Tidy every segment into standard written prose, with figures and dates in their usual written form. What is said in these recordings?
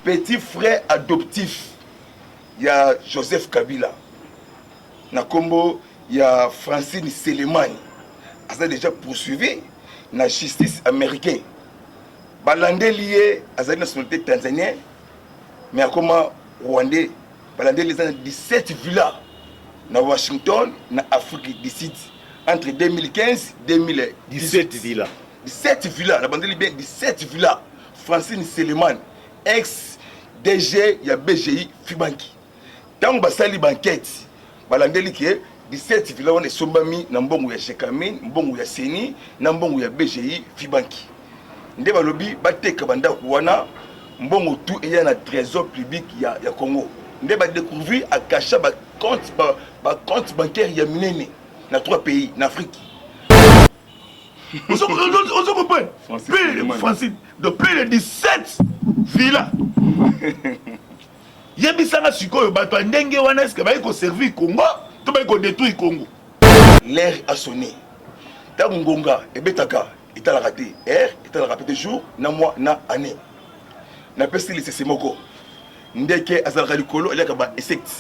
petit frère adoptif, il y a Joseph Kabila. Na Combo, il y a Francine Selemani. Il a déjà poursuivi la justice américaine. Balandé lié à la nationalité tanzanienne, mais à comment Rwandais, Balandé les 17 villas na Washington, na Afrique du Sud, entre 2015 et 2017 villas. 17 villas, la bande libérée, 17 villas. Francine Selemani, ex-DG, il y a BGI, Fibanki. Tant que ça, banquette, Balandé lié 17 villas, on est sombami, Nambongo ya Shekamin, Mbongo ya Seni, Nambongo ya BGI, Fibanki. Ndeba lobi bateka banda kuwana mbongo tout et na trésor public ya Congo. Ndeba découvrir à cacher ba compte bancaire ya minene na 3 pays en Afrique. On Francine de plus de 17 villas. Yebisanga sikoyo bato ndenge wana est-ce que ba ko servir Congo, to ba ko détruire Congo. L'air a sonné. Tangonga ebetaka il a raté R, il a répété jour, na mois, na année. Na peste li c'est moko. Ndeke azalaka likolo il y a ka ba insecte.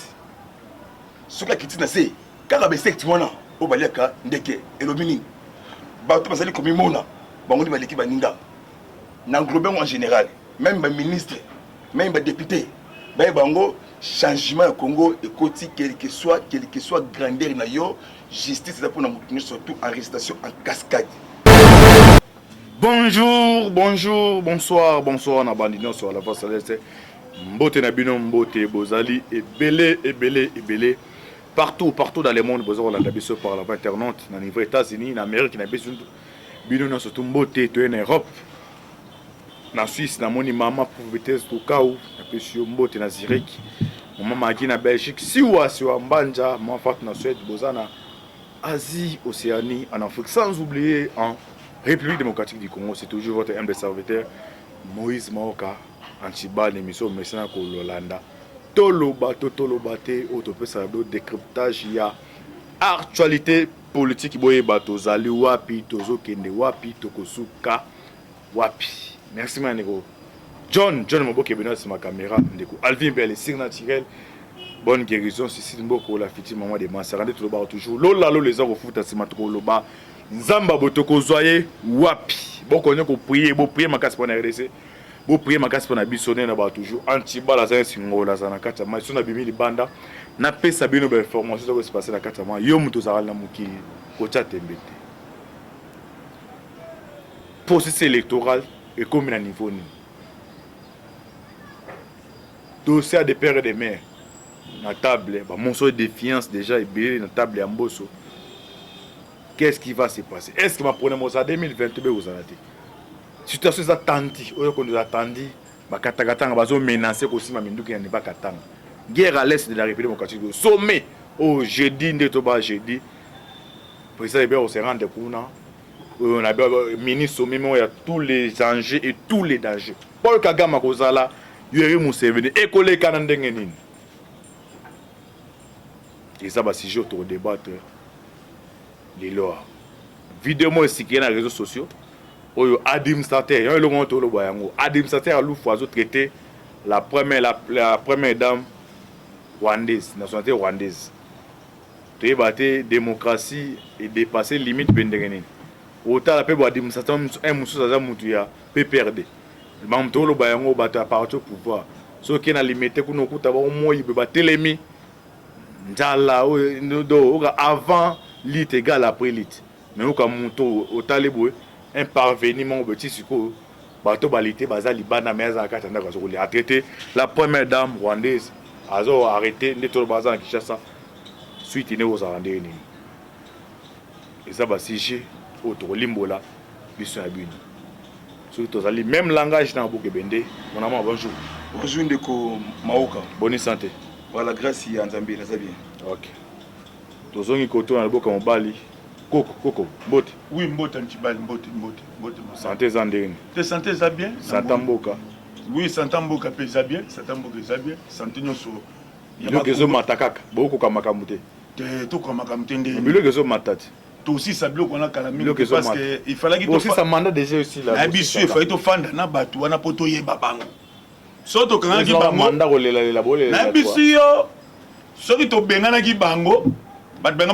Soka kiti na se, kaka ba insecte mona, o ba liaka ndeke elobini. Ba to basali komi mona, bango ni ba leki ba ninga. Na englobé en général, même ba ministre, même ba député, ba bango changement au Congo et côté quel que soit grandeur na yo, justice c'est pour na mutu surtout arrestation en cascade. Bonjour, bonjour, bonsoir, bonsoir, na bandino sur la voix céleste. Mbote na bino mbote bozali ebele. Partout dans le monde, besoin la biso par la internet, na niveau États-Unis, na Amérique, na biso bino na surtout mbote to en Europe. Na Suisse, na moni mama pour vitesse to kaou, na biso mbote na Zurich. Mama maki na Belgique, siwa mbanja, moi fat na Suède, bozana Asie, Océanie, en Afrique, sans oublier en République démocratique du Congo. C'est toujours votre humble serviteur Moïse Maoka, Antibal, émission Messana Kololanda. Toloba, Tolobate, Autopesado, décryptage, il y a actualité politique, boye bato, zali wapi, tozo kende wapi, tokosuka wapi. Merci manego. John Moboke Benoît, c'est ma caméra. Alvin Belle, signe naturel. Bonne guérison, Cécile Mboko, la fille maman de Mansarande, tout le bar toujours. Lola, les gens au foot, c'est ma trop loba. Nzamba botoko zoye wapi. Bon connaît ko prier, ma casse pour na RDC. Bo prier ma casse pour na bisonner na ba toujours. Antiba la zane singo la zana kata ma sona bimi libanda. Na pesa bino ba information ça va se passer na kata ma. Yo muto zaral na muki ko cha tembete. Processus électoral et comme na niveau ni. Dossier des pères et des mères. Na table, bah mon de défiance déjà est bien na table ya mboso. Qu'est-ce qui va se passer? Est-ce que ma première mois en 2022 vous en avez? Situation attendue, on nous attendit, bah katakatanga bazo menacé aussi ma minduki n'est pas katanga. Guerre à l'est de la République démocratique du sommet au jeudi ndetoba jeudi. Président Hébert on se rend de kuna. On a ministre sommet il y a tous les enjeux et tous les dangers. Paul Kagame kozala, Yuri Museveni école kanandenge nini. Et ça va si je autour débattre. Les lois. Vidéo moi aussi qui est dans les réseaux sociaux. Oyo administrateur, un logo to lo bayango. Administrateur a lou foizo traité la première dame rwandaise, nationalité rwandaise. Tu battre démocratie et dépasser limite benderene. Autant la pe bo administrateur un musu za mutu ya PPRD. Mam to lo bayango battre parti au pouvoir. So qui na limité kuno kuta ba moyi be batelemi. Njala do avant lit égal après lit. Mais au monto au talibou un parveniment au petit suko bateau balité bazali bana meza katanda ko a traité la première dame rwandaise azo arrêté ndetolo bazan Kinshasa suite ne aux arrandé ni. Et ça va siger autour limbola biso ya bino. Surtout tozali même langage na bokebende. Mon amour bonjour. Bonjour ndeko Maoka. Bonne santé. Voilà grâce ya Nzambe na bien. OK. Tozongi koto na boka mobali. Coco, mbote. Oui, mbote Antibal, mbote. Santé zandeni. Te santé za bien? Santé mboka. Oui, santé mboka pe za bien, santé mboka za bien. Santé nyoso. Biloko ezo matakaka, boko kamakamu te. Te to kamakamu te ndeni. Biloko ezo matati. To aussi ça biloko na kala mingi parce que il fallait que aussi ça mandat déjà aussi là. Abisu il fallait to fanda na batu wana poto yeba bango. so tokangaki bango na biso yo soki tobenganaki bango bato banga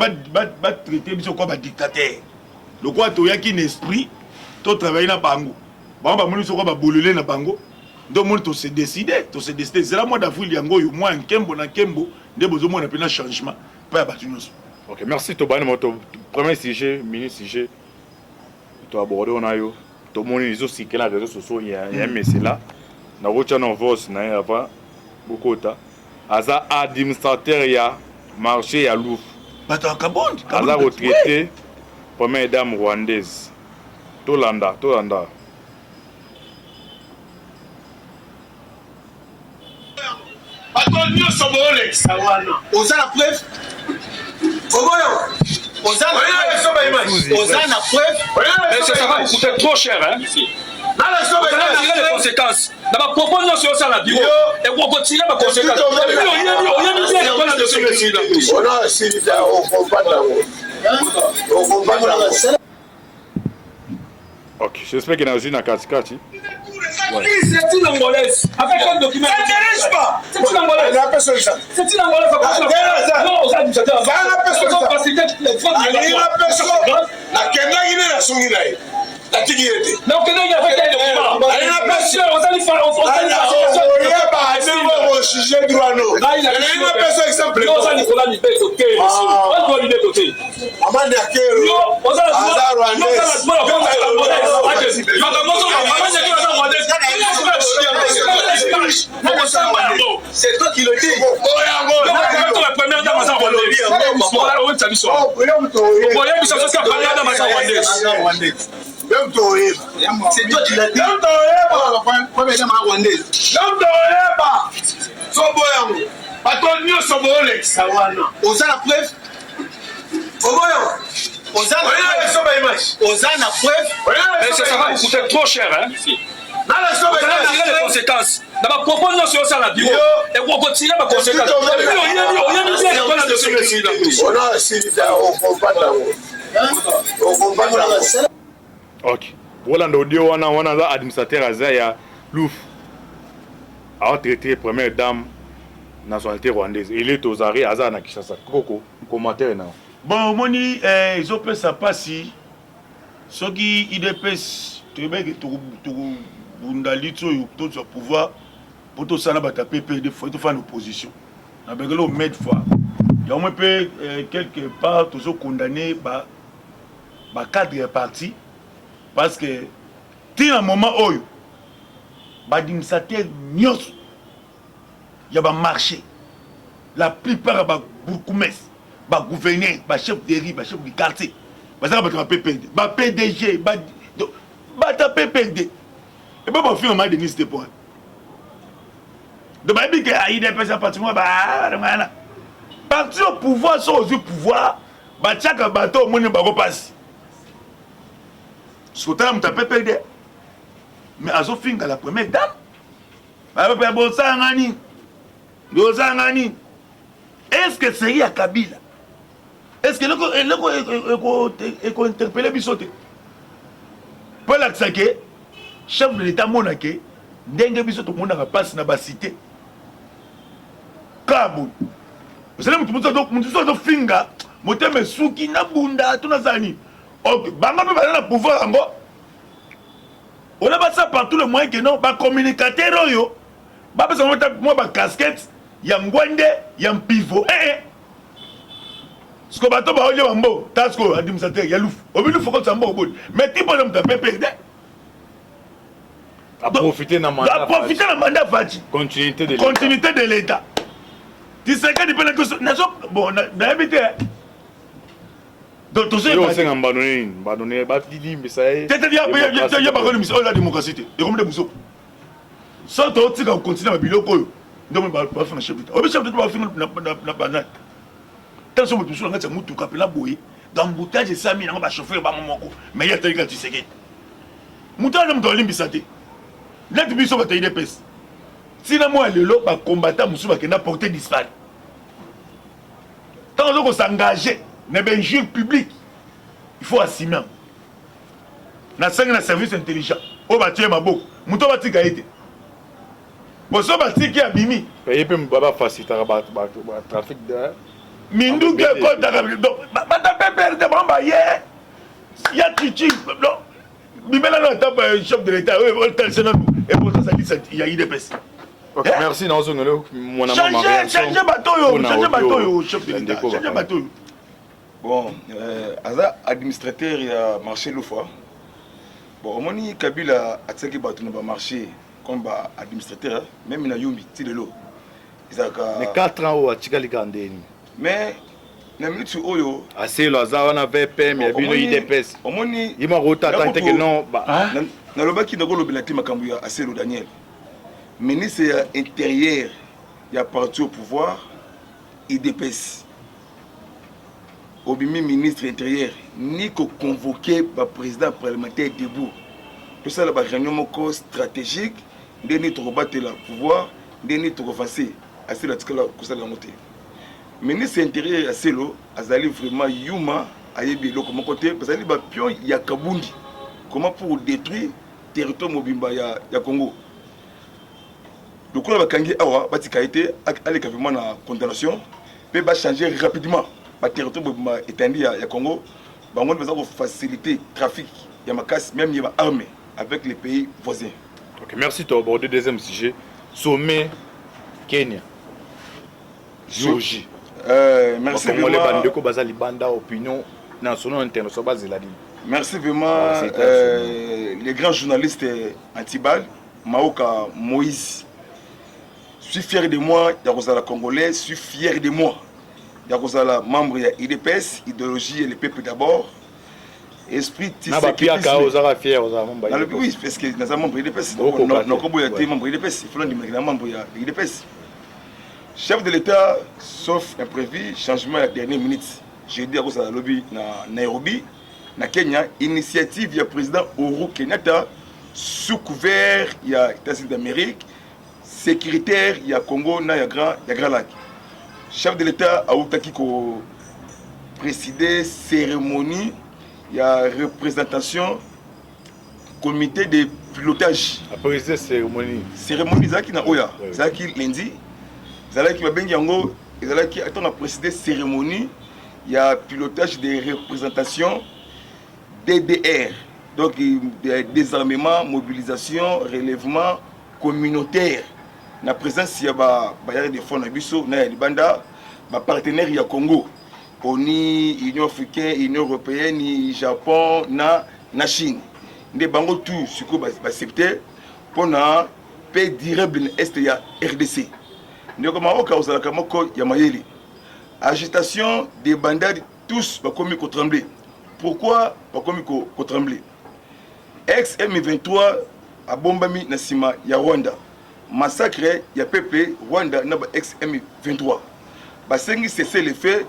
batraite biso kwa badictateur lokola toyaki na esprit totravaille na bango bango bamoni biso kwa babolole na bango ndo moni tose décide zela mois d'avril yango oyo mwa nkembo na nkembo nde bozomona mpena changement mpo ya bato nyonso. Ok, merci tobani moto premier sujet mini sujet toaborde on a yo tomoni ezosikela réseaux sociaux ya mesela nakotya na voice na ye ava bokota aza administrateur ya marché ya Louvre bato ya kabondi aza retraité première dame rwandaise tolanda bato nyonso boolekisa wana oza na preuve oboyo oza na preuve mais ça va coûter trop cher hein les conséquences na ba propos nyonso yo sala bureau et ko continuer ba conséquences ok, j'espère qu'il y a aussi une katikati. C'est une angolaise. Avec un document. Ça ne dérange pas. C'est une angolaise. C'est une angolaise. Non, ça dit ça. La kenda ine na sungi naye. La tigi yete. Donc kenda ine avec un document. Allez la pression, on va lui faire on sujet droit non. Il y a une personne exemple. Non, ça Nicolas Libé côté. On doit Libé côté. Amande akero. Non, on a c'est toi qui le dis. La première dame à c'est toi qui l'as dit. Oza la preuve. Oza na preuve. mais ça va coûter trop cher hein les conséquences na ba propos nyonso yo sala bureau et ko continuer ba conséquences ok bolanda audio wana za administrateur aza ya Louvre a traité première dame nationalité rwandaise il est aux arrêts aza na Kinshasa koko commentaire na bon moni ezopesa pasi soki idps toyebeke tobunda liti oyo tozwa pouvoir mpo tosala bato ya ppd foi tofana opposition na bekele omed fois yango mpe quelque part tozokondamne bacadre ya parti parce que ntina moment oyo baadministrateur nyonso ya bamarché la plupart ya babourgmestre bagouverneur bachef de riz bachef de quartier bazaka bato ya ppd bapdg bato ya ppd ebe bafingama denis te point de bayebi ke aidepesa parti mwa baana parti au pouvoir so ozwi pouvoir batiaka bato omoni bango mpasi sokotala moto ya ppd mais azofinga la première dame bapepe bosanga nini est-ce que seri ya kabila est-ce que eloko ekointerpele biso te mpo elakisa ke chef de l'état monake ndenge biso tomonaka mpasi na basite kaboni osali motu azofinga motema esuki na bunda to nazala nini ok bango mpe baza na pouvoir yango ona basa partout le moyen ke non bacommunicateur oyo bapesa mwa bacasquette ya ngwende ya mpivo siko bato baolia bambo tasiko administrateur ya lufu obi lufu kosa mbo oboni mais tipo na muta PPRD profiter na mandat faci continuité de l'état Tshisekedi pe na bon na habité donc tout ça c'est un bandonné batili misaye tete ya ba kolimisa la démocratie et comme de muso so to tika continuer ba biloko oyo ndomo ba fa chef d'état obi chef d'état ba finir na banane tanso motu so ngati mutu kapela boye d'embouteillage sami na ba chauffeur ba momoko mais ya tali ka Tshisekedi mutana mto limbisa te net biso ba taide pes sina moi lelo ba combattant musu ba kenda porter disparu tant qu'on s'engager na benjure public il faut assumer na sangi na service intelligent o ba tie maboko muto ba tika ete boso batiki abimi paye pe mbaba facilitaka trafic de minduki ekotaka bata mpe perde bamba ye ya chichi bimela na ata chef de l'état oyo otalisa nanu ekosasalisa ya idps merci naozongelo mon amant change bato oyo chef de l'état change bato oyo bon aza administrateur ya marché lofa bon omoni Kabila atiaki bato na bamarché comme administrateur même na yombi ti lelo ezalaka mais 4 ans oyo atikalika ndeni mais na minute oyo aselo aza wana vpm ya bino idps omoni yima kotata teke non nalobaki nakolobela te makambo ya aselo Daniel ministre ya intérieur ya parti au pouvoir idps obimi ministre intérieur ni ko convoquer ba président parlementaire debout tout ça la ba réunion moko stratégique ndeni to batela pouvoir ndeni to avancer aselo atikala kusala ngote ministre intérieur ya selo azali vraiment yuma ayebi loko moko te bazali ba pion ya kabundi comment pour détruire territoire mobimba ya Congo lokola bakangi awa batika été aleka vraiment na condamnation pe ba changer rapidement ba territoire mobimba étendi ya Congo bango baza ko faciliter trafic ya makasi même ya ba armée avec les pays voisins. OK, merci to aborder deuxième sujet sommet Kenya. Georgie. Merci vraiment vraiment. Les bandeko bazali banda opinion nationale internationale bazela. Merci vraiment les grands journalistes Antibal, Maoka Moïse. Je suis fier de moi, Yarosala Congolais, je suis fier de moi. Yarosala membre de IDPS, idéologie et le peuple d'abord. Esprit Tshisekedi. Oui, parce que nous sommes membres de l'IDPS. Nous sommes membres de l'IDPS. Il faut être membre de l'IDPS. Chef de l'État, sauf imprévu, changement à la dernière minute. J'ai dit à Yarosala Lobby na Nairobi. Na Kenya, initiative du président Uhuru Kenyatta sous couvert il y a États-Unis d'Amérique, sécuritaire il y a Congo na il y a Grand Lac. Chef de l'État a outaki ko présider cérémonie il y a représentation comité de pilotage. Après cette cérémonie zaki na oya, zaki lundi, zalaki ba bengi yango, zalaki attend à présider cérémonie il y a pilotage des représentations DDR, donc désarmement, mobilisation, relèvement communautaire. La présence, il y a des fonds Nabiso, Libanda, partenaires, il y a Congo, ONI, Union africaine, Union européenne, Japon, na Chine. Des bango tout, ce qu'on va accepter pour na paix durable est il y a RDC. Nous comme au cas où ça il y a Mayeli. Agitation des bandades tous va commis qu'on trembler. Pourquoi pas comme il tremblé? Ex-M23 à Bombami Nassima, il y a Rwanda. Massacre, il y a peuple Rwanda, n'a pas ex-M23. Basengi cesser les faits,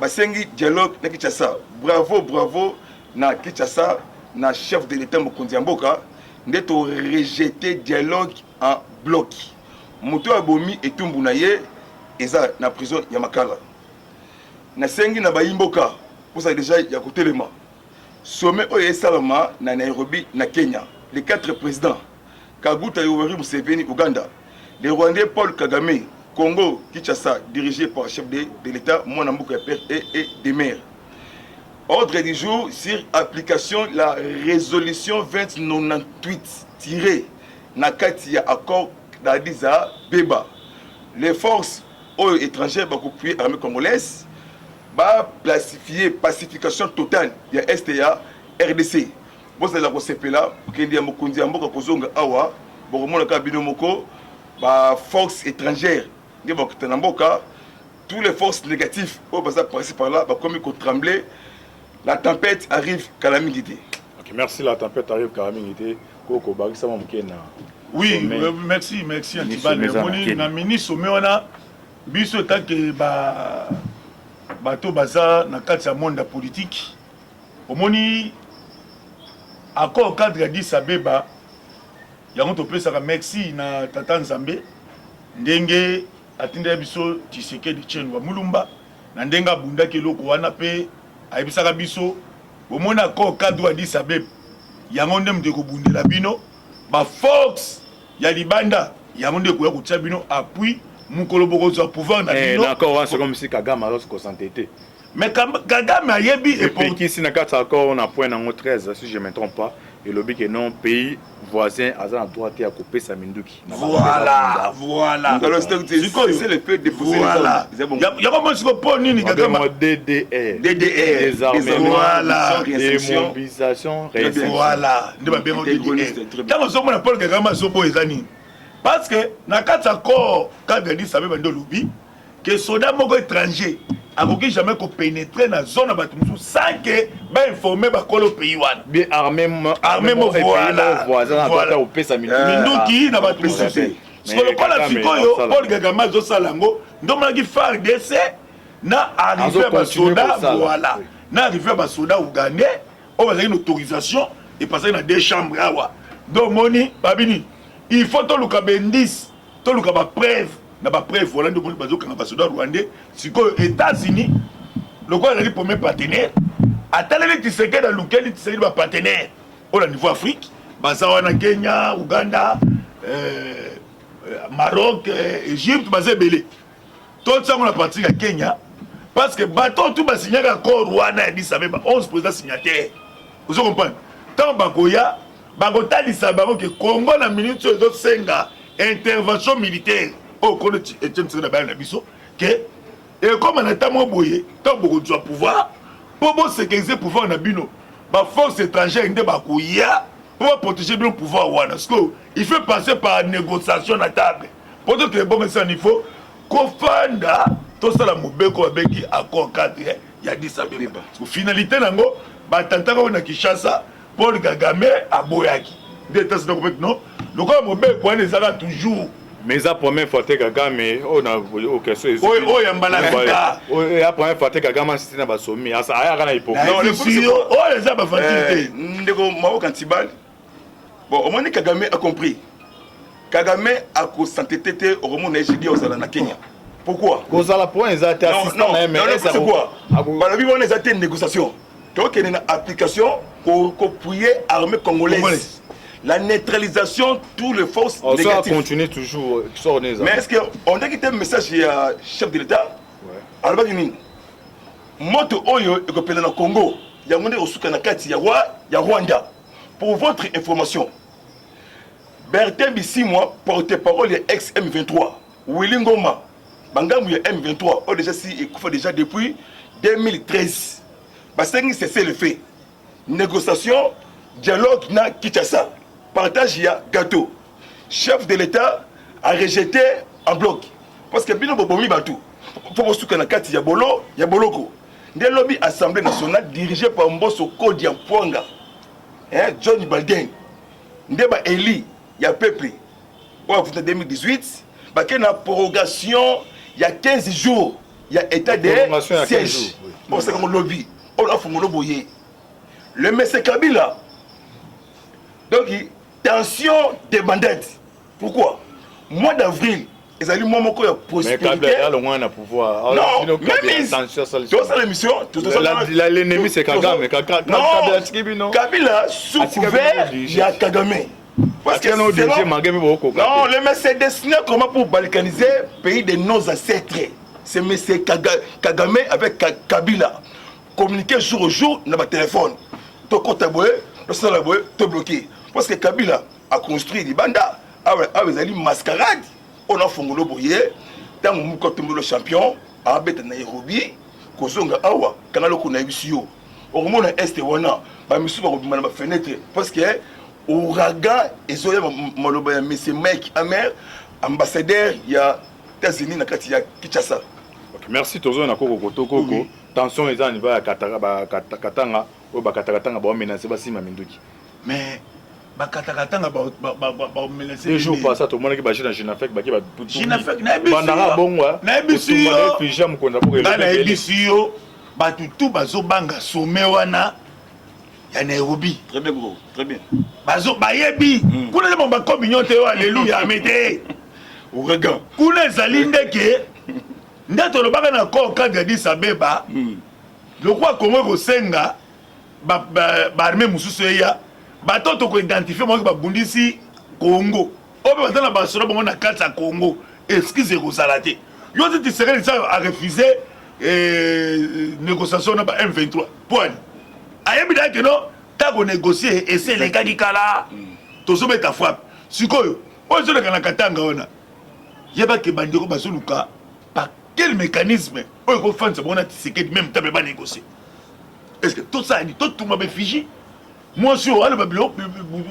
Basengi dialogue na Kinshasa. Bravo, bravo, na Kinshasa, na chef de l'État Mokonzi Mboka, d'être rejeté dialogue en bloc. Moto Abomi et Tumbunaye, et ça, na prison Yamakala. Na Sengi na Bayimboka. Pour ça déjà il y a côté les mains. Sommet Oye Salama na Nairobi na Kenya. Les 4 présidents Kaguta Yoweri Museveni Ouganda. Les Rwandais Paul Kagame Congo Kinshasa dirigé par le chef de l'État Mwanambuka Père et des maires. Ordre du jour sur application la résolution 2098 tirée Nakati ya accord d'Addis Abeba. Les forces étrangères bakoupi armée congolaise ba placifier pacification totale ya STA RDC. Vous allez la CPLA qui dit Mokundi Mboka kozonga awa bokomona ka bino moko ba force étrangère ngi bakutana mboka tous les forces négatives au basa passer par là ba comme ko trembler la tempête arrive calamité. OK, merci la tempête arrive calamité koko bakisa mukena. Oui, merci Antibal moni na ministre meona biso take ba bato baza na kati ya monde politique omoni accord cadre d'Addis Abeba yango topesaka merci na tata Nzambe ndenge atinda biso Tshisekedi Tshilombo Mulumba na ndenge abundaki eloko wana pe ayebisaka biso omona accord cadre d'Addis Abeba yango nde mde kobundela bino ba force ya libanda yango nde koya kotia bino appui mokolo bokozwa pouvoir na bino encore c'est comme si Kagame alors se s'entêter. mais Kagame ayebi et puis qui si na kata encore on a point dans 13 si je me trompe pas et le que non pays voisin a droit à couper sa minduki. Voilà. C'est le fait de poser voilà. Il y a comment ce pour nini Kagame DDR. Des armées. Voilà. Démobilisation. Voilà. Nde ba bengo DDR. Quand on a Paul Kagame sobo ezani. Parce que na kata corps quand il dit ça même dans lobby que soldat moko étranger a jamais pénétrer dans la zone sans que ba informer ba kolo pays wana bien armé voilà voisin doit au pesa minduki na ba tusu ce que le kola sikoyo Paul Kagame zo salango ndoma ki FARDC na arrivé ba soda voilà na arrivé ba soda ougandais on va une autorisation et passer dans deux chambres awa donc moni babini il faut to luka bendis to luka ba preuve na ba preuve voilà ndoko bazo kanga ba soda rwandais sikoyo États-Unis le quoi est le premier partenaire ataleli Tshisekedi dans lequel Tshisekedi ba partenaire au niveau Afrique bazawa na Kenya Uganda Maroc Égypte bazé belé tout ça on a parti à Kenya parce que bateau tout ba signé accord Rwanda et Addis Abeba 11 présidents signataires vous comprenez tant bakoya bakotalisa bango que Congo na minute zo senga intervention militaire au Congo Etienne Tshisekedi na biso que et comme on a tellement boyé tant beaucoup de pouvoir pour sécuriser pouvoir na bino ba force étrangère ndé bakoya pour protéger le pouvoir wana parce que il fait passer par négociation à table pour que les bons ça il faut kofanda tout ça la mobeko avec accord cadre il y a dit ça bien parce que finalité nango ba tantaka na Kinshasa Paul Kagame aboyaki des tests donc non le quoi mobeko wana ezala toujours mais la première fois que Kagame on a question oh yambala la première fois que Kagame c'était na basomi asa aya kana hypocrite non les les a pas facilité ndeko mao kantibal bon au moins Kagame a compris Kagame a s'entêter au moment où j'ai aux na Kenya pourquoi cause la point exact assistant na MLS c'est quoi voilà vivre on exact une négociation donc il y a une application pour appuyer armée congolaise la neutralisation toutes les forces négatives. Ça continue toujours. Mais est-ce qu'on a quitté un message à chef de l'État? Alors, moto oyo ekopela na Congo, yango nde osuka na kati ya Rwanda. Pour votre information, Bertin Bisimwa, porte-parole de ex-M23, Willy Ngoma, bangamu ya M23, ont déjà si déjà depuis 2013. Parce que c'est le fait. Négociation, dialogue na Kinshasa. Partage ya gâteau. Chef de l'État a rejeté en bloc. Parce que bino bobomi batou. Pour que na kati ya boloko. Des lobby Assemblée nationale dirigée par Mbosso Kodian Pwanga. John Balding. Ndeba Eli ya peuple. En 2018, ba na prorogation il y a 15 jours, il y a état de siège. Bon c'est comme lobby. On a fongolo boyé. Le monsieur Kabila. Donc tension des bandettes. Pourquoi? Mois d'avril, ils allaient moi mon corps prospérité. Mais Kabila le moins à pouvoir. Non, même tout ça l'émission, tout ça l'ennemi c'est Kagame. Kabila sous couvert il y a Kagame. Parce que non, le mais c'est destiné comment pour balkaniser pays de nos ancêtres. C'est monsieur Kagame avec Kabila. Communiquer jour au jour dans ma téléphone. Tu comptes te bloquer. Parce que Kabila a construit des bandas. Avec des mascarades. On a fait le boyer. Tant que nous le champion, à Beta Nairobi, Kozonga Awa, Kanalo Kunaibisio. Au moment où est wana, ba misu ba ma fenêtre parce que ouragan ezoya maloba ya monsieur Mike Amer, ambassadeur ya États-Unis na kati ya Kinshasa. OK, merci tozo na koko kotoko. Tension eza niveau ya katanga o ba katanga ba menacer ba sima minduki. Mais ba katanga ba menacer deux jours pas ça tout le monde qui ba jina Jinafek ba ki ba tout. Jinafek na bisu. Bandara bongwa. Na bisu yo. Fija mkonda pour que. Na bisu yo. Ba tout bazo banga sommet wana ya Nairobi. Très bien gros, très bien. Bazo bayebi. Kuna le ba communion te alléluia mete. Ouragan. Kuna ezali ndeke. Ndato lo baka na ko ka Addis Abeba. Le quoi Congo ko senga ba armée mususu ya ba toto ko identifier mo ba bundisi Congo oyo mpe baza na basoda bango na kati ya Congo excuse ekozala te yo ti Tshisekedi a refusé négociation na ba M23 poani ayebi na ke no ta konégocie ese elekaki kala tozobeta frappe sikoyo oyo ezoleka na Katanga wana yebake bandeko bazoluka par quel mécanisme oyo ekofandisa bango na Tshisekedi même tape banégocier est-ce que tosali totuma befiji mwasi oyo aloba bilo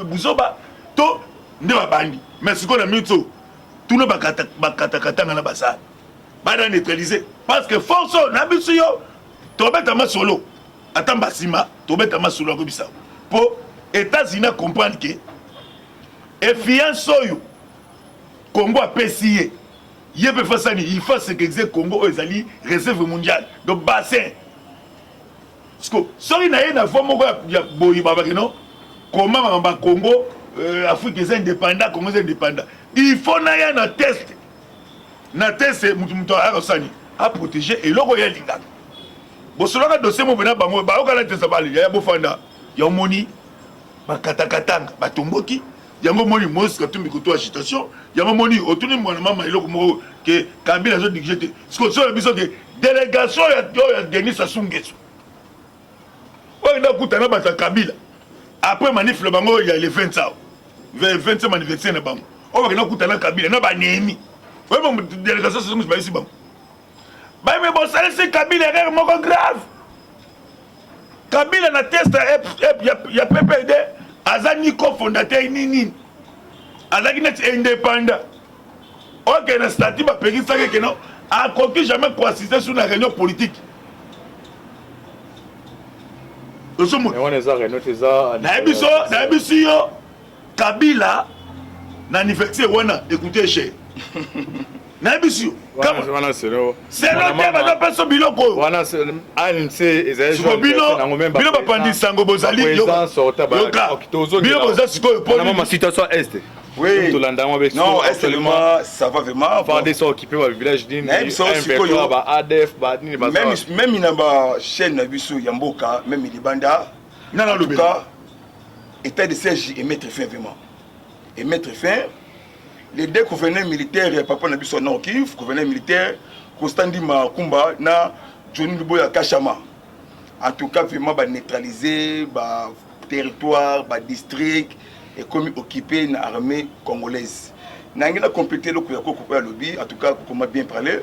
buzoba to nde babandi mais sikoyo na mito tuna bakatakatanga na basala bana neutraliser parce que force na biso yo tobeta masolo ata mbasima tobeta masolo akobisa po États-Unis comprendre que effiance oyo Congo apesi ye peut faire ça il faut ce que Congo ezali réserve mondiale donc bassin parce que sorry na ye na fois moko ya boyi babaki non comment ba Congo Afrique est indépendant Congo est indépendant il faut na ya na test mutu akosani a protéger eloko ya lingaka bosolaka dossier mo bena bango baokala tesa bali ya bofanda ya omoni bakatakatanga batomboki yango moni Moïse Katumbi koto agitation yango moni otuni mwana mama eloko moko ke Kabila zo dirige te parce que biso ke délégation ya Denis Sassou Nguesso oyo na kutana bata Kabila après manif le bango ya le 20 ans 20e anniversaire na bango oyo na kutana Kabila na banemi oyo bon délégation Sassou Nguesso ba ici bango ba mais bon ça c'est Kabila erreur moko grave Kabila na test ya PPD azani cofondateur nini azaki net indépendant ok na statut ba pekisaka que non a conquis jamais pour assister sur une réunion politique na biso yo Kabila na anniversaire wana écoutez cher na biso c'est l'autre ba personne biloko wana ANC ezali bilo bapandi sango bozali yo bilo boza sikoyo pour la situation est oui non actuellement ça va vraiment par des occupés au village din ba ADF ba nini ba même ina ba chaîne na biso ya mboka même libanda na le cas état de siège et mettre fin vraiment et mettre fin les deux gouverneurs militaires papa na biso na Kivu gouverneur militaire Kostandi Makumba na Johnny Luboya Kachama en tout cas vraiment ba neutraliser ba territoire ba district et comme occupé na armée congolaise nangina compléter le kuyako ko ya lobby en tout cas comment bien parler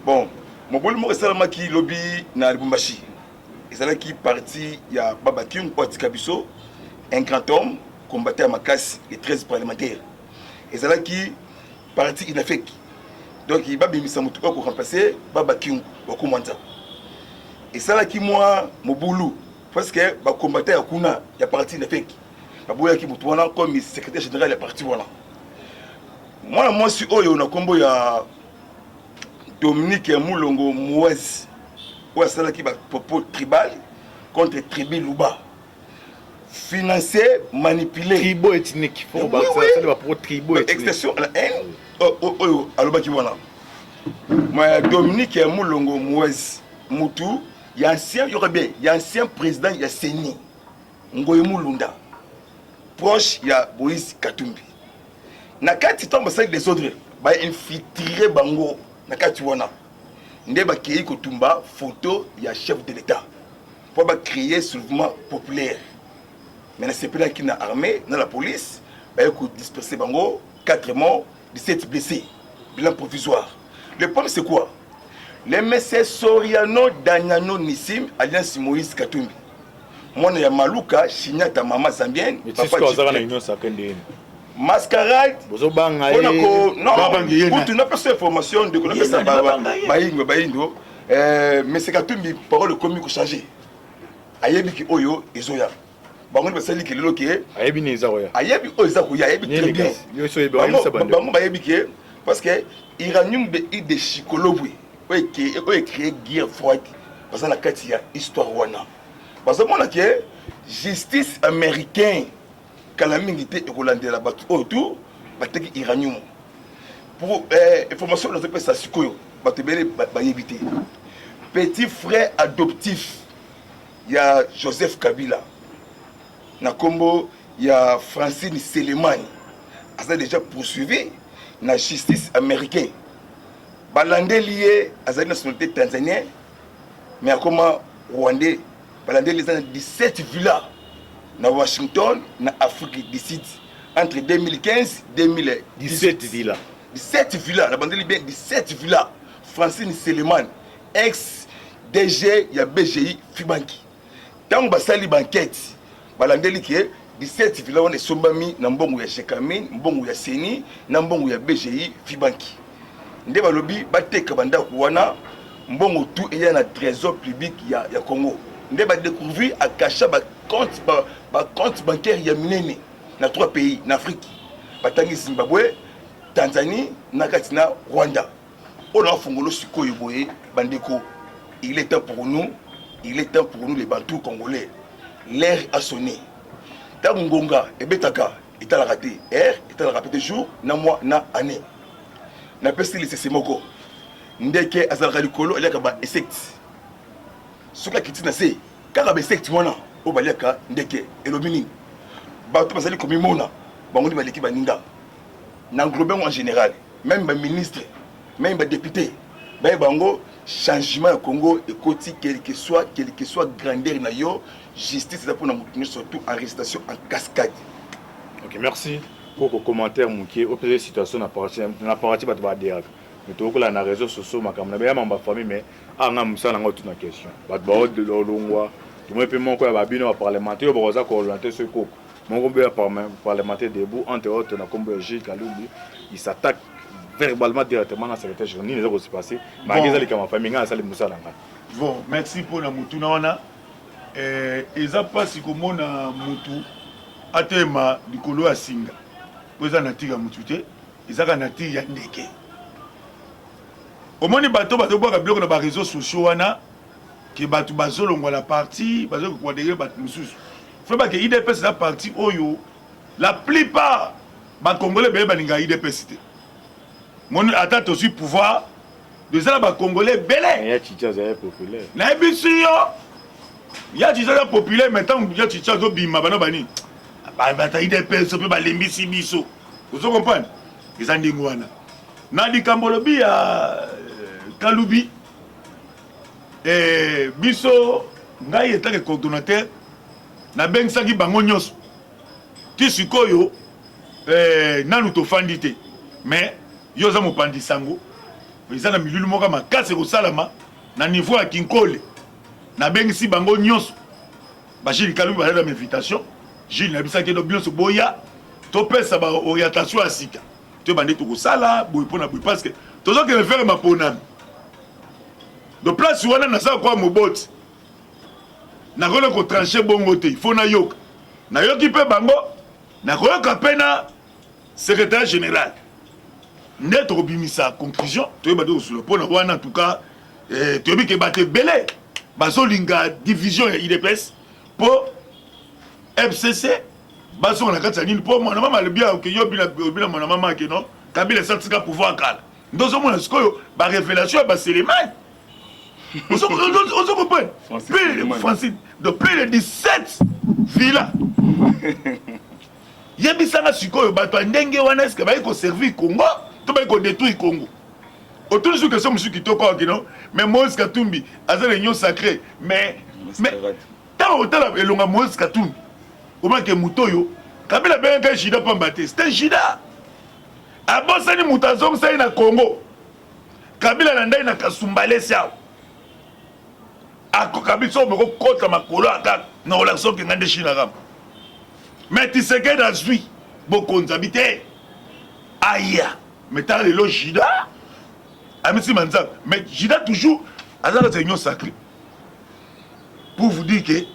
bon mobulu mo salama ki lobby na Lubumbashi ezala ki parti ya Baba King Kwatika biso un grand homme combattait à Makasi les 13 parlementaires ezala ki parti inafeki donc il va bimisa mutu ko remplacer Baba King Wakumwanza ezala ki moi mobulu parce que ba combattait ya kuna ya parti inafeki baboya ki mutu wana comme secrétaire général ya parti wana moi si oyo na kombo ya Dominique Moulongo Mouez ou asala ki ba propos tribal contre tribu Luba financer manipuler tribo ethnique faut ba ça va pour tribo ethnique extension la haine oyo aloba ki wana moi Dominique Moulongo Mouez mutu ya ancien y aurait bien y ancien président ya Seni Ngoyi Mulunda proche ya Moïse Katumbi na kati tombe avec des autres ba infiltrer bango na kati wana nde ba kei kotumba photo ya chef de l'état pour ba créer soulèvement populaire mais c'est pas qui na armée na la police ba ko disperser bango 4 morts 17 blessés bilan provisoire le problème c'est quoi les messieurs Soriano Danyano Nissim alliance Moïse Katumbi mwana ya Maluka Shinyata mama zambienne papa na union sakende mascarade bozobanga non tu n'as pas cette information de connaître ça bayindo mais c'est Katumbi parole commis ko changer ayebi ki oyo ezoya bango basali ki lelo ki ayebi ni ezoya ayebi oyo ezako ya ayebi très bien bango bayebi ki parce que iranium de chikolobwe oyo créer guerre froide parce que la kati ya histoire wana parce que mon que justice américain calamité et holandais batu autour bateki iranium pour information dans ce ça sikoyo batu bele ba éviter petit frère adoptif ya Joseph Kabila na kombo ya Francine Selemani a déjà poursuivi la justice américaine. Balandeli lié à la nationalité tanzanienne, mais comment Rwandais, Balandeli les 17 villas na Washington, na Afrique du Sud, entre 2015 et 2017 villas. 17 villas, la Balandeli bien 17 villas. Francine Seleman, ex-DG, il y a BGI, Fibanki. Tant que basali banquette, Balandeli qui est 17 villas, on est sombami, nambongo ya Shekamin, nambongo ya Seni, nambongo ya BGI, Fibanki. Nde balobi bateka banda kuwana mbongo tout et na trésor public ya Congo. Nde ba découvrir à cacha ba compte bancaire ya minene na 3 pays en Afrique. Batangi Zimbabwe, Tanzanie, na Rwanda. On a fongolo sikoyo boye bandeko. Il est temps pour nous, les Bantous congolais. L'air a sonné. Tangonga et Betaka est à la raté. Air est à la raté jour, na mois, na année. Na pesi li sesemoko ndeke azalaka likolo aliaka ba insecte soka kiti na se kaka ba insecte mwana o baliaka ndeke elobi nini bato bazali komimona bango ndi baleki baninga na englobe en général même ba ministre même ba député ba bango changement ya Congo ekoti quel que soit grandeur na yo justice za pona mutu surtout arrestation en cascade. OK, merci. Pour le commentaire mouké opposé situation na parati bato ba diak mais to ko la na réseaux sociaux makamna ba mamba famille mais anga musala ngo tuna question bato ba de longwa to mo pe mon ko ba bino parlementaire ba za ko orienter ce ko mon ko be parlementaire debout entre autres na kombo Gilles Kalumbi il s'attaque verbalement directement na secrétaire général ni les se passer ma ngeza li kama famille nga sali musala nga. Bon, merci pour la mutuna wana eza pasi ko mona mutu atema likolo ya singa. Poza natika mutute ezaka natika ya ndeke omoni bato bwa biloko na ba réseaux sociaux wana ke bato bazolongwa la partie bazo ko dégler bato mususu faut pas que IDPS la partie oyo la plupart ba congolais be baninga IDPS te mon attente aussi pouvoir de ça ba congolais belé ya chicha za populaire na bisu yo ya chicha populaire maintenant ya chicha zo bima bana bani bata IDPS pe balembisi biso vous comprenez ils ont dit wana na likambo lobi ya Kalubi biso ngai etake coordonnateur na bengisaki bango nyonso ti sikoyo nanu tofandi te mais yo za mopandi sango eza na milulu moko makasi kosalama na niveau ya kinkole na bengisi bango nyonso Bachir Kalubi bazala na invitation Gilles na bisaki do biso boya to pesa ba orientation à sika to bande to kosala boy pona boy parce que tozo que faire ma ponami de place wana na sa kwa moboti na kona ko trancher bongo te il faut na yoka na yoki pe bango na koyoka pena secrétaire général net robimisa conclusion to ba do sur le pona wana en tout cas to bi ke baté belé bazolinga division ya IDPS pour FCC baso on a kati nini pour moi na mama le bien que yo bila mona mama ke non Kabila satika pouvoir kala ndozo mona sikoyo ba révélation ba Seleman on se comprend Francine depuis le 17 villas yebisanga sikoyo bato ndenge wana est-ce que ba ko servir Congo to ba ko détruire Congo autour de ce que sommes qui toko ke non mais Moïse Katumbi azale union sacrée mais tant autant elonga Moïse Katumbi comment que mutoyo Kabila ben ka Jida Pambate c'était Jida abosani mutazong sai na Congo Kabila na ndai na Kasumbale siao ako Kabila moko kota makolo aka na relation ke ngande China ram mais tu sais que dans lui beaucoup d'habiter aya mais t'as le Jida amisi manza mais Jida toujours azala réunion sacrée pour vous dire que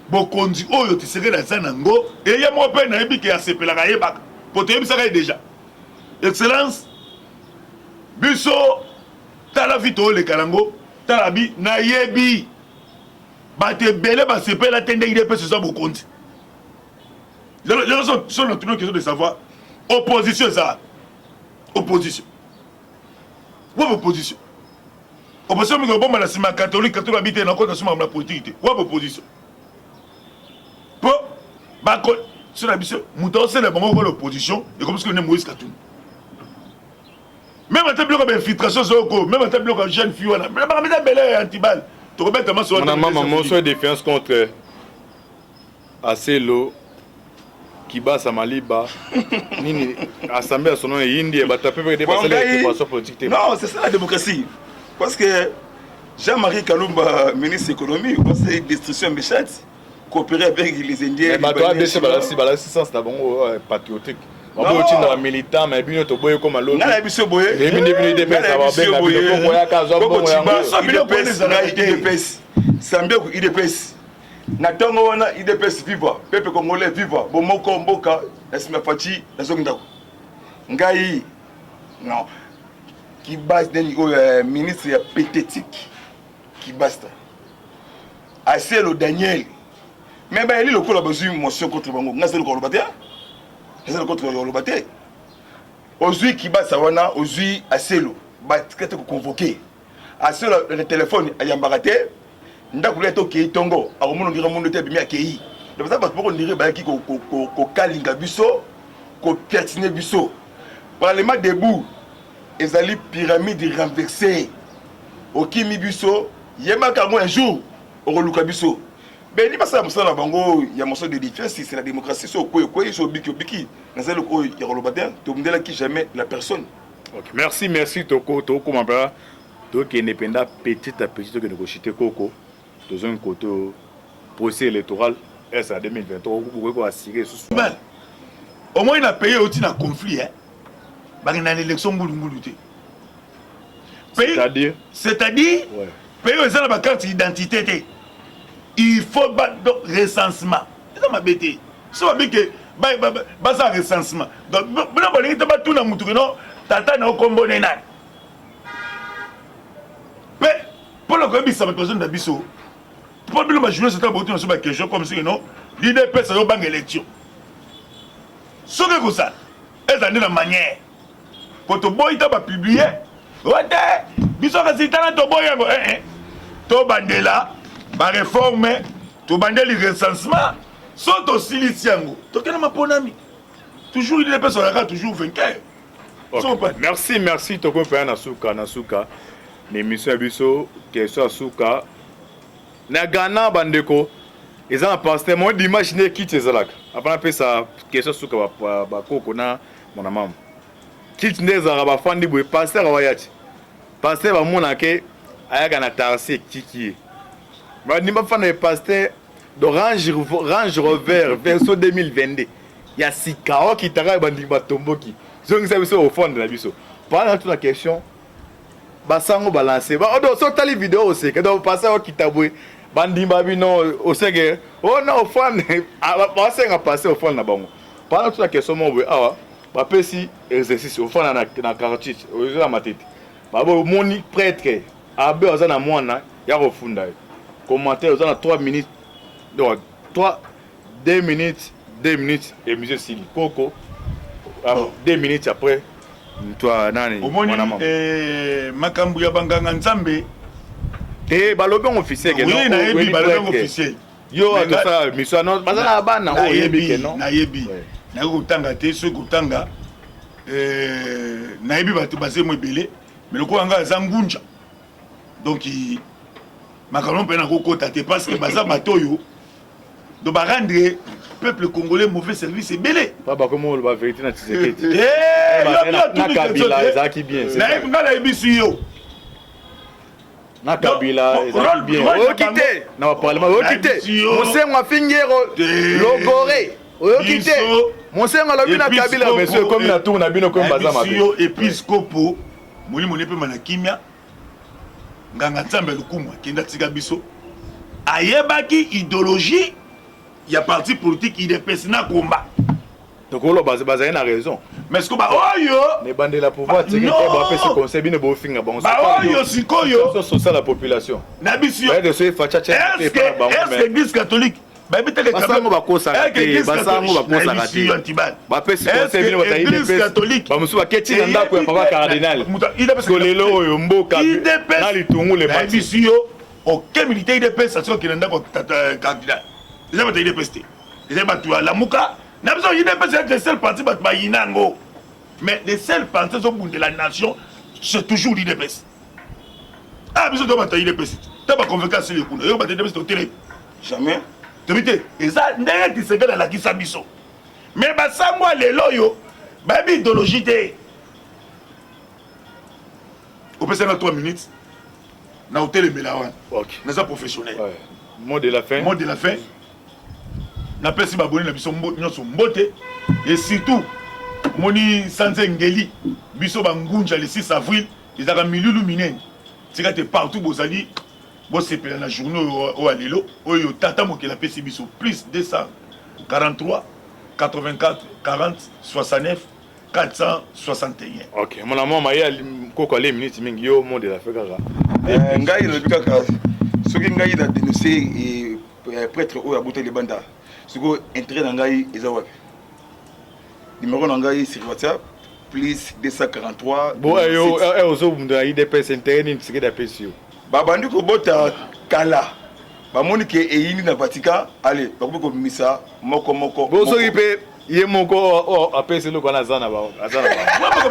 bokonzi oyo tiseke na zanango et ya mo pe na ebike ya sepelaka yebaka poto yebisaka déjà excellence biso tala vito le kalango tala bi na yebi bate belé ba sepela tende ide pe ce soit bokonzi les sont notre question de savoir opposition ça opposition opposition opposition mi ko bomba na sima catholique na ko na sima la politique wa opposition po bako sur la biso muto c'est la bango l'opposition et comme ce que Moïse Katumbi même à tableau comme infiltration zoko même à tableau comme jeune fille là même à belé antibal to remettre ma sur maman soit défense contre Aselo Kibasa Maliba nini assemblée son nom est Indi et bataper pour dépasser les situations politiques. Non, c'est ça la démocratie. Parce que Jean-Marie Kalumba, ministre de l'économie, c'est une destruction méchante, coopérer avec les Indiens. Mais toi, c'est sens patriotique. On peut aussi dans militant, mais bien tu bois comme l'autre. Non, il boye. Les ministres de ça va bien. Natongo wana IDPS viva peuple congolais viva bomoko mboka na sima fati na zongindako ngai non qui base d'un ministre pathétique qui basta Aselo Daniel mais ben il le besoin motion contre bango ngazelo ko lobaté ngazelo contre lobaté ozui qui basta wana ozui Aselo ba tikete ko convoquer Aselo le téléphone ayambaraté ndakule to ke tongo akomono ngira mundo te bimi akei donc ça parce que on dirait ba ki ko kalinga biso ko piatiner biso parlement debout ezali pyramide renversée okimi biso yema kango un jour okoluka biso ben ni pasa musala bango ya moso de défiance c'est la démocratie so ko so biki nazali ko ya rolobater to mdela ki jamais la personne. OK, merci Toko mon père to qui indépendant petit à petit to que négocier Koko dans un côté procès électoral est en 2023 vous pouvez assurer ce mal au moins il a payé aussi dans conflit hein ba na l'élection mbulu té c'est-à-dire ouais. Payer aux gens la carte d'identité té il faut donc recensement ça m'a bêté ça va bien que ba ça recensement donc bana ba lingi ba tout na mutu non tata na kombo nena pe pour le que ça va besoin d'abisso pour le ma jouer cette beauté sur ma question comme si non l'idée peut ça banque élection ce que ça est dans la manière pour te boy ta ba publier ouais biso ka sitana to boy to bandela ba réforme to bandeli recensement sont aussi litiango to kena maponami toujours il est personne toujours vainqueur. Okay. Merci Toko Paya Nasuka l'émission biso question Asuka na Ghana bandeko ils ont passé moi d'imaginer qui c'est là après après ça question Asuka ba koko na mon maman qui neza ba fandi boy passer wayati passer ba mona ke aya na tarsi kiki ba ni ba fana passer d'Orange Rover version 2022 ya sikao qui tara bandi ba tomboki donc ça au fond de la biso pendant toute la question basango balancer ba odo so tali vidéo aussi que donc passer au kitabwe bandimba bino au sege oh non au fond passer à passer au fond na bango pendant toute la question mo awa ba pesi exercice au fond na carotide au la matete ba bo moni prêtre abe ozana mwana ya refunda commentaire ozana 3 minutes donc 2 minutes et monsieur Sili Koko 2 minutes après toi nani mwana makambu ya banganga nzambe balobi officiel que non oui na yebi balobi officiel yo atosa mission non bazana bana o yebi que non na yebi na ko tanga te so ko tanga na yebi batu basé mo belé mais le ko anga zangunja donc makambu pe na ko kota te parce que baza matoyo do ba rendre peuple congolais mauvais service et belé pas comme la vérité na Tshisekedi na Kabila ezaki bien na ngala ebisu yo na Kabila ezaki bien okité na parlement okité Mosengo Fingero Logoré okité Mosengo la bina Kabila monsieur comme na tour na bino comme bazama episcopo moli monepe mana kimia nganga tsambe lukumwa kenda tika biso ayebaki idéologie il y a parti politique il est personnel combat donc on a na raison mais ce que ba oyo ne bande la pouvoir tirer ba pe ce conseil bine bo finga ba on ba oyo sikoyo sur ça la population na bisio de ce facha check est-ce que l'église catholique ba bitele basango ba kosa te basango ba kosa te ba pe ce conseil bine ba l'église catholique ba musu ba keti na ndako ya papa cardinal ko lelo oyo mboka na litungu le ba bisio aucun militaire de paix ça qui na ndako cardinal déjà ba tayé pesté déjà ba tu la muka Na biso UDPS c'est le seul parti bat bayinango. Mais les seuls partis au bout de la nation, c'est toujours l'UDPS. Ah, biso doit battre UDPS. T'as pas convaincu sur les coups. Yo battre UDPS au télé. Jamais. Tu vois, et ça, n'est-ce qui se fait dans la Kissa biso. Mais bah ça moi les loyo, bah idéologie té. On peut faire 3 minutes. Na hôtel Melawan. Ok. N'est-ce pas professionnel. Ouais. Mot de la fin. Mot de la fin. Na pesi ba boni na biso nyonso mbote et surtout moni sanze ngeli biso ba ngunja le 6 avril ils a milulu minene. Tika te partout bozali bo sepela na journée au alelo oyo tata mokela pesi biso plus 243 84 40 69 461. Ok. Mon amour maya koko les minutes mingi yo mot de la fin kaka. Ngai le bikaka. Soki ngai da dénoncer et prêtre oyo abote les banda. Soko intérêt na ngai eza wapi. Numéro na ngai sur WhatsApp plus 243. Bon yo ozo bunda IDPS intérêt ni tsike da pesio. Babandi ko bota kala. Ba moni ke eyini na Vatican, allez, ba ko misa moko. Bo so ipe ye moko apesi lo kona zana ba. Azana ba.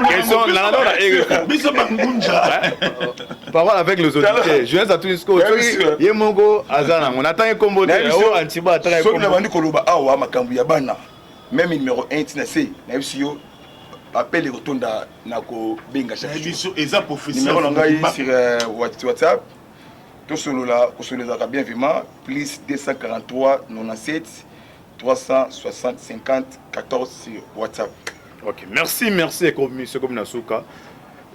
Question na na ere. Biso ba ngunja. Parole avec les auditeurs. Je vais à tout discours. Ye moko azana. On attend un combo de o antiba attend un combo. So na bandi ko loba awa makambu ya bana. Même numéro 1 tinase na bisio appel rotonda na ko benga chaque jour. Eza professeur. Numéro na ngai sur WhatsApp. Tout cela, bien vivement, plus 243 97 360 50 14 sur WhatsApp. Ok, merci, monsieur comme Nasuka.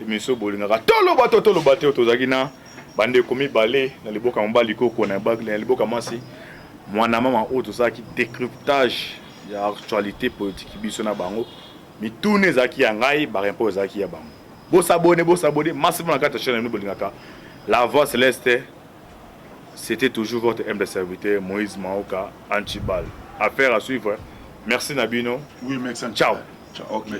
Monsieur Bolingara. Tolo bateau, tozagina. Bande komi balé, dans les boka mbali koko, dans les boka masi. Moi, na maman, tout ça qui décryptage, il y a actualité politique, bisona bango. Mi tourne zaki yangai, barempo zaki ya bango. Bo s'abonner, massivement dans la chaîne de Bolingaka. La voix céleste. C'était toujours votre humble serviteur Moïse Maoka, Antibal. Affaire à suivre. Merci Nabino. Oui, merci. Ciao. Ciao. Okay.